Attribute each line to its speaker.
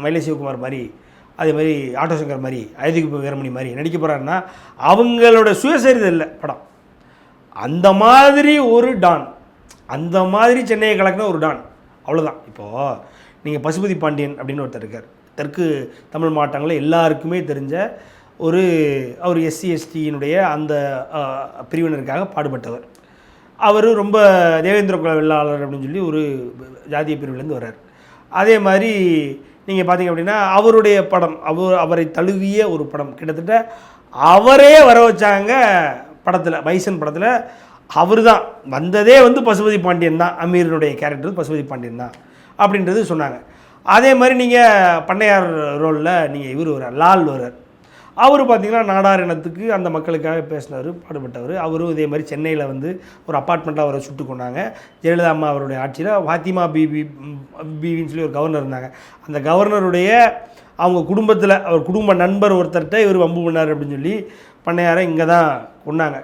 Speaker 1: மயிலை சிவகுமார் மாதிரி, அதே மாதிரி ஆட்டோ சங்கர் மாதிரி, அயோத்திக்கு வீரமணி மாதிரி நடிக்க போகிறாருன்னா அவங்களோட சுயசரிதை இல்லை படம். அந்த மாதிரி ஒரு டான், அந்த மாதிரி சென்னையை கலக்கின ஒரு டான், அவ்வளோதான். இப்போது நீங்கள் பசுபதி பாண்டியன் அப்படின்னு ஒருத்தர் இருக்கார், தெற்கு தமிழ் மாவட்டங்களில் எல்லாருக்குமே தெரிஞ்ச அவர் எஸ்சி எஸ்டியினுடைய அந்த பிரிவினருக்காக பாடுபட்டவர். அவர் ரொம்ப தேவேந்திர குல வெள்ளாளர் அப்படின்னு சொல்லி ஒரு ஜாதிய பிரிவுலேருந்து வர்றார். அதே மாதிரி நீங்கள் பார்த்தீங்க அப்படின்னா அவருடைய படம், அவரை தழுவிய ஒரு படம், கிட்டத்தட்ட அவரே வர வச்சாங்க படத்தில், பைசன் படத்தில். அவர் தான் வந்ததே பசுபதி பாண்டியன் தான், அமீரனுடைய கேரக்டர் பசுபதி பாண்டியன் தான் அப்படின்றது சொன்னாங்க. அதே மாதிரி நீங்கள் பண்ணையார் ரோலில் நீங்கள் இவர் வர்றார், லால் வர்றார். அவர் பார்த்திங்கன்னா நாடார் இனத்துக்கு அந்த மக்களுக்காக பேசினார், பாடுபட்டவர். அவரும் இதே மாதிரி சென்னையில் ஒரு அப்பார்ட்மெண்ட்டில் அவரை சுட்டு கொண்டாங்க. ஜெயலலிதா அம்மா அவருடைய ஆட்சியில் ஃபாத்திமா பிபின்னு சொல்லி ஒரு கவர்னர் இருந்தாங்க. அந்த கவர்னருடைய அவங்க குடும்பத்தில் அவர் குடும்ப நண்பர் ஒருத்தர்கிட்ட இவர் வம்பு பண்ணார் அப்படின்னு சொல்லி பண்ணையாரை இங்கே தான் கொண்டாங்க.